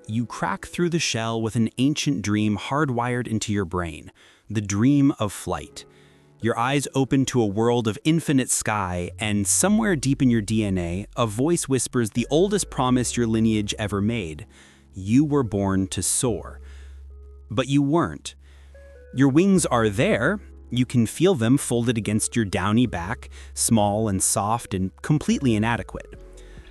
you crack through the shell with an ancient dream hardwired into your brain, the dream of flight. Your eyes open to a world of infinite sky, and somewhere deep in your DNA, a voice whispers the oldest promise your lineage ever made. You were born to soar. But you weren't. Your wings are there. You can feel them folded against your downy back, small and soft and completely inadequate.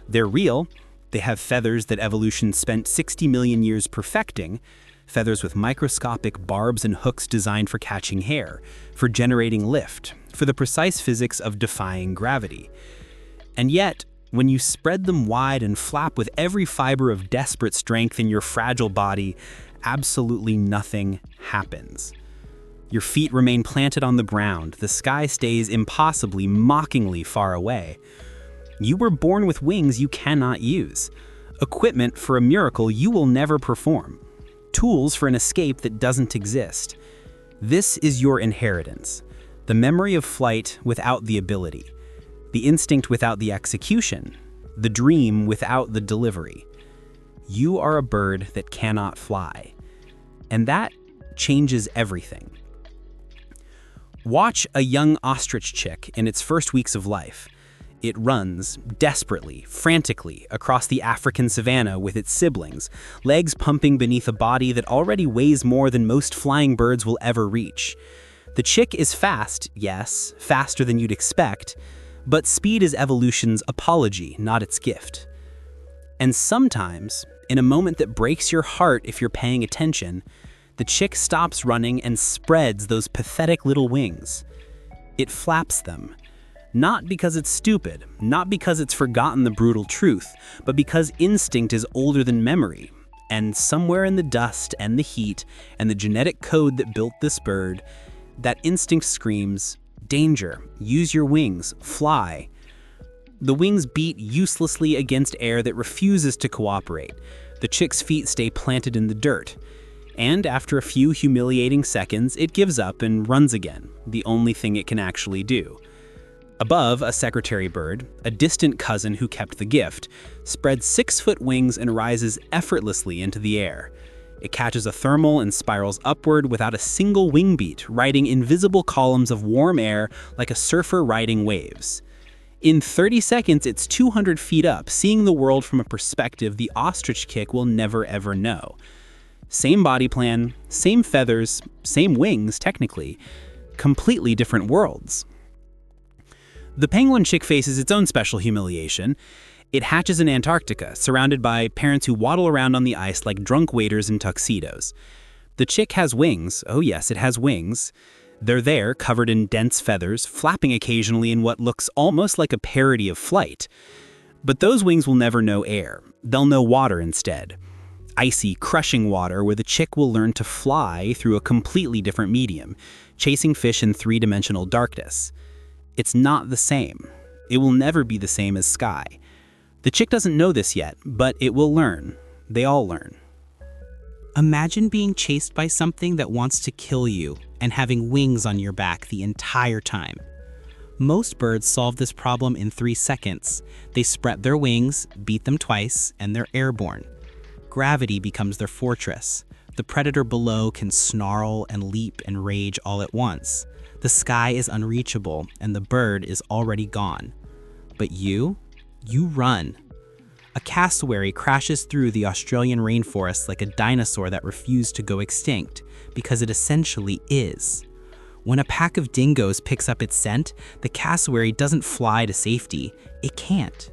They're real. They have feathers that evolution spent 60 million years perfecting, feathers with microscopic barbs and hooks designed for catching hair, for generating lift, for the precise physics of defying gravity. And yet, when you spread them wide and flap with every fiber of desperate strength in your fragile body, absolutely nothing happens. Your feet remain planted on the ground, the sky stays impossibly, mockingly far away. You were born with wings you cannot use, equipment for a miracle you will never perform, tools for an escape that doesn't exist. This is your inheritance, the memory of flight without the ability, the instinct without the execution, the dream without the delivery. You are a bird that cannot fly, and that changes everything. Watch a young ostrich chick in its first weeks of life. It runs, desperately, frantically, across the African savanna with its siblings, legs pumping beneath a body that already weighs more than most flying birds will ever reach. The chick is fast, yes, faster than you'd expect, but speed is evolution's apology, not its gift. And sometimes, in a moment that breaks your heart if you're paying attention, the chick stops running and spreads those pathetic little wings. It flaps them. Not because it's stupid, not because it's forgotten the brutal truth, but because instinct is older than memory. And somewhere in the dust and the heat and the genetic code that built this bird, that instinct screams, "Danger, use your wings, fly." The wings beat uselessly against air that refuses to cooperate. The chick's feet stay planted in the dirt. And after a few humiliating seconds, it gives up and runs again, the only thing it can actually do. Above, a secretary bird, a distant cousin who kept the gift, spreads 6-foot wings and rises effortlessly into the air. It catches a thermal and spirals upward without a single wing beat, riding invisible columns of warm air like a surfer riding waves. In 30 seconds, it's 200 feet up, seeing the world from a perspective the ostrich kick will never ever know. Same body plan, same feathers, same wings, technically. Completely different worlds. The penguin chick faces its own special humiliation. It hatches in Antarctica, surrounded by parents who waddle around on the ice like drunk waiters in tuxedos. The chick has wings. Oh yes, it has wings. They're there, covered in dense feathers, flapping occasionally in what looks almost like a parody of flight. But those wings will never know air. They'll know water instead. Icy, crushing water where the chick will learn to fly through a completely different medium, chasing fish in three-dimensional darkness. It's not the same. It will never be the same as sky. The chick doesn't know this yet, but it will learn. They all learn. Imagine being chased by something that wants to kill you and having wings on your back the entire time. Most birds solve this problem in 3 seconds. They spread their wings, beat them twice, and they're airborne. Gravity becomes their fortress. The predator below can snarl and leap and rage all at once. The sky is unreachable, and the bird is already gone. But you run. A cassowary crashes through the Australian rainforest like a dinosaur that refused to go extinct, because it essentially is. When a pack of dingoes picks up its scent, the cassowary doesn't fly to safety. It can't.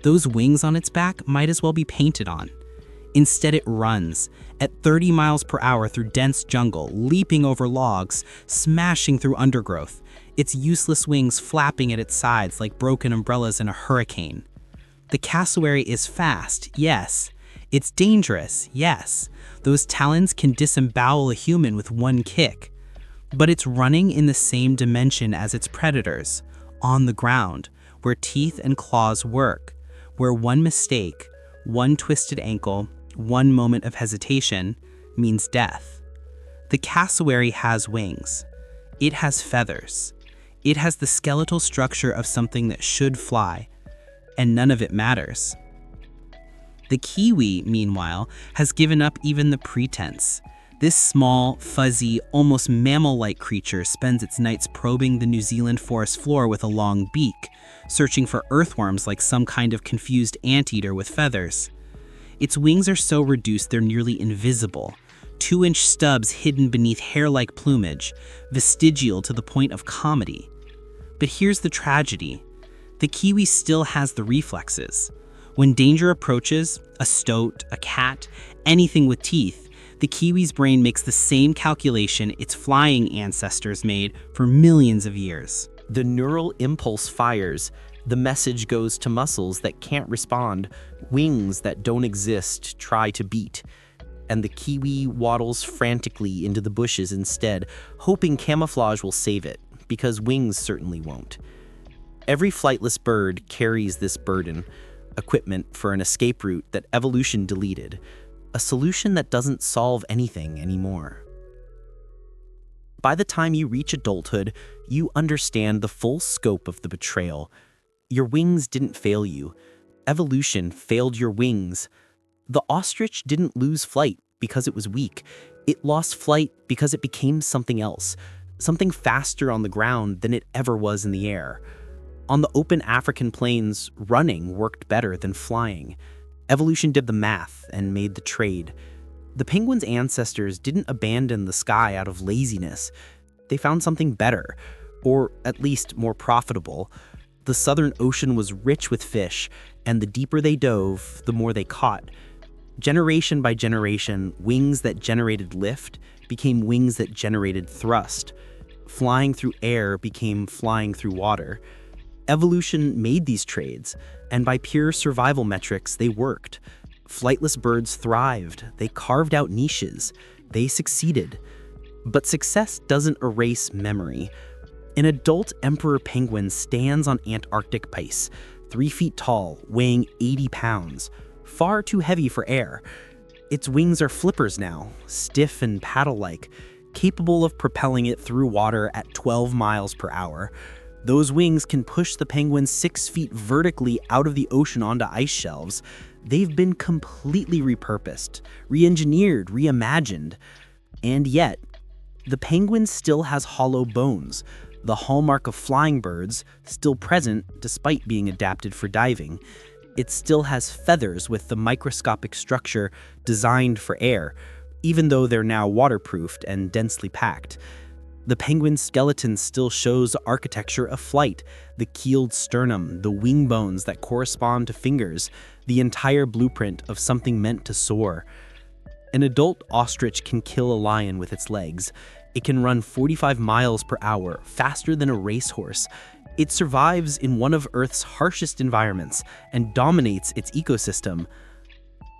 Those wings on its back might as well be painted on. Instead, it runs at 30 miles per hour through dense jungle, leaping over logs, smashing through undergrowth, its useless wings flapping at its sides like broken umbrellas in a hurricane. The cassowary is fast, yes. It's dangerous, yes. Those talons can disembowel a human with one kick. But it's running in the same dimension as its predators, on the ground, where teeth and claws work, where one mistake, one twisted ankle, one moment of hesitation means death. The cassowary has wings. It has feathers. It has the skeletal structure of something that should fly, and none of it matters. The kiwi, meanwhile, has given up even the pretense. This small, fuzzy, almost mammal-like creature spends its nights probing the New Zealand forest floor with a long beak, searching for earthworms like some kind of confused anteater with feathers. Its wings are so reduced they're nearly invisible, 2-inch stubs hidden beneath hair-like plumage, vestigial to the point of comedy. But here's the tragedy. The kiwi still has the reflexes. When danger approaches, a stoat, a cat, anything with teeth, the kiwi's brain makes the same calculation its flying ancestors made for millions of years. The neural impulse fires. The message goes to muscles that can't respond, wings that don't exist try to beat. And the kiwi waddles frantically into the bushes instead, hoping camouflage will save it, because wings certainly won't. Every flightless bird carries this burden, equipment for an escape route that evolution deleted, a solution that doesn't solve anything anymore. By the time you reach adulthood, you understand the full scope of the betrayal. Your wings didn't fail you. Evolution failed your wings. The ostrich didn't lose flight because it was weak. It lost flight because it became something else, something faster on the ground than it ever was in the air. On the open African plains, running worked better than flying. Evolution did the math and made the trade. The penguin's ancestors didn't abandon the sky out of laziness. They found something better, or at least more profitable. The Southern Ocean was rich with fish, and the deeper they dove, the more they caught. Generation by generation, wings that generated lift became wings that generated thrust. Flying through air became flying through water. Evolution made these trades, and by pure survival metrics, they worked. Flightless birds thrived. They carved out niches. They succeeded. But success doesn't erase memory. An adult emperor penguin stands on Antarctic ice, 3 feet tall, weighing 80 pounds, far too heavy for air. Its wings are flippers now, stiff and paddle-like, capable of propelling it through water at 12 miles per hour. Those wings can push the penguin 6 feet vertically out of the ocean onto ice shelves. They've been completely repurposed, re-engineered, reimagined. And yet, the penguin still has hollow bones, the hallmark of flying birds, still present despite being adapted for diving. It still has feathers with the microscopic structure designed for air, even though they're now waterproofed and densely packed. The penguin's skeleton still shows architecture of flight, the keeled sternum, the wing bones that correspond to fingers, the entire blueprint of something meant to soar. An adult ostrich can kill a lion with its legs. It can run 45 miles per hour, faster than a racehorse. It survives in one of Earth's harshest environments and dominates its ecosystem.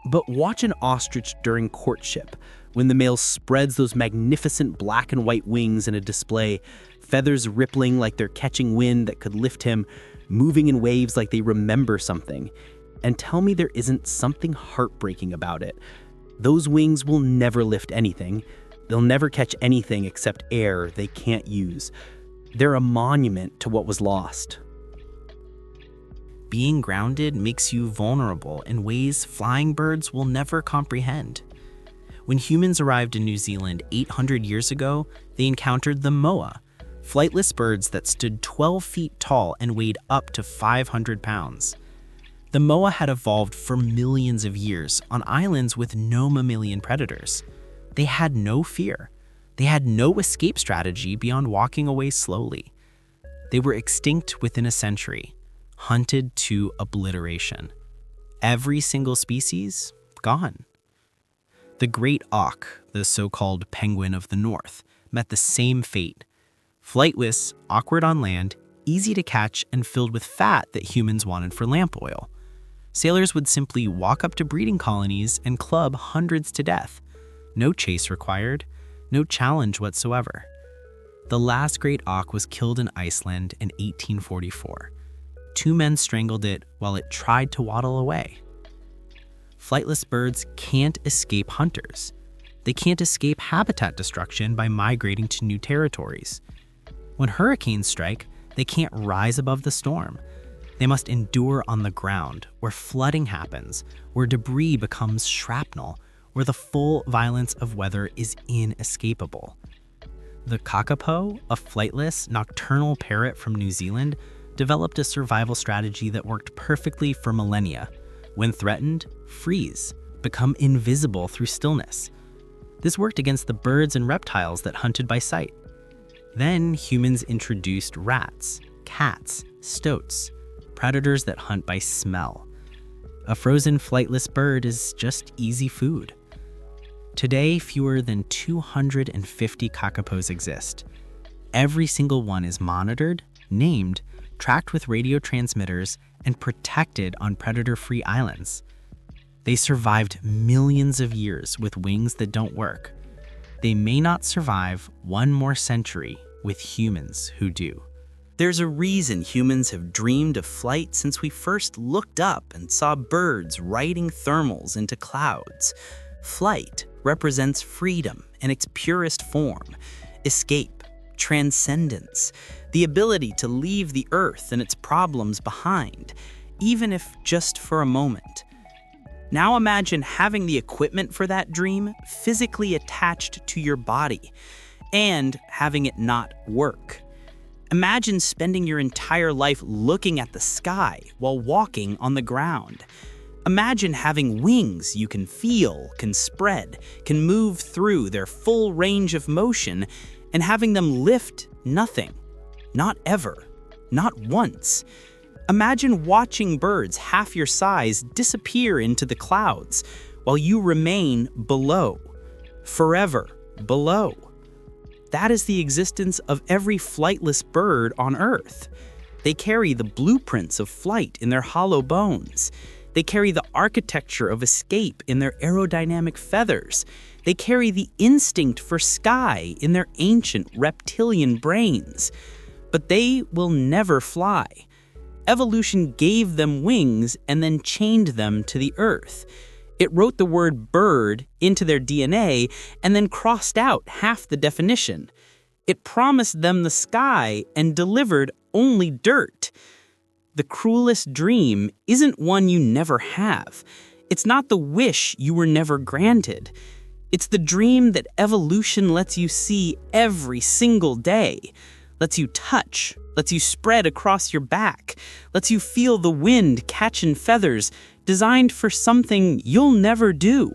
But watch an ostrich during courtship, when the male spreads those magnificent black and white wings in a display, feathers rippling like they're catching wind that could lift him, moving in waves like they remember something. And tell me there isn't something heartbreaking about it. Those wings will never lift anything. They'll never catch anything except air they can't use. They're a monument to what was lost. Being grounded makes you vulnerable in ways flying birds will never comprehend. When humans arrived in New Zealand 800 years ago, they encountered the moa, flightless birds that stood 12 feet tall and weighed up to 500 pounds. The moa had evolved for millions of years on islands with no mammalian predators. They had no fear. They had no escape strategy beyond walking away slowly. They were extinct within a century, hunted to obliteration. Every single species, gone. The great auk, the so-called penguin of the north, met the same fate. Flightless, awkward on land, easy to catch, and filled with fat that humans wanted for lamp oil. Sailors would simply walk up to breeding colonies and club hundreds to death. No chase required, no challenge whatsoever. The last great auk was killed in Iceland in 1844. 2 men strangled it while it tried to waddle away. Flightless birds can't escape hunters. They can't escape habitat destruction by migrating to new territories. When hurricanes strike, they can't rise above the storm. They must endure on the ground, where flooding happens, where debris becomes shrapnel, where the full violence of weather is inescapable. The kakapo, a flightless, nocturnal parrot from New Zealand, developed a survival strategy that worked perfectly for millennia. When threatened, freeze, become invisible through stillness. This worked against the birds and reptiles that hunted by sight. Then humans introduced rats, cats, stoats, predators that hunt by smell. A frozen flightless bird is just easy food. Today, fewer than 250 kakapos exist. Every single one is monitored, named, tracked with radio transmitters, and protected on predator-free islands. They survived millions of years with wings that don't work. They may not survive one more century with humans who do. There's a reason humans have dreamed of flight since we first looked up and saw birds riding thermals into clouds. Flight represents freedom in its purest form, escape, transcendence, the ability to leave the earth and its problems behind, even if just for a moment. Now imagine having the equipment for that dream physically attached to your body and having it not work. Imagine spending your entire life looking at the sky while walking on the ground. Imagine having wings you can feel, can spread, can move through their full range of motion, and having them lift nothing. Not ever. Not once. Imagine watching birds half your size disappear into the clouds while you remain below. Forever below. That is the existence of every flightless bird on Earth. They carry the blueprints of flight in their hollow bones. They carry the architecture of escape in their aerodynamic feathers. They carry the instinct for sky in their ancient reptilian brains. But they will never fly. Evolution gave them wings and then chained them to the earth. It wrote the word bird into their DNA and then crossed out half the definition. It promised them the sky and delivered only dirt. The cruelest dream isn't one you never have. It's not the wish you were never granted. It's the dream that evolution lets you see every single day. Lets you touch, lets you spread across your back, lets you feel the wind catching feathers, designed for something you'll never do.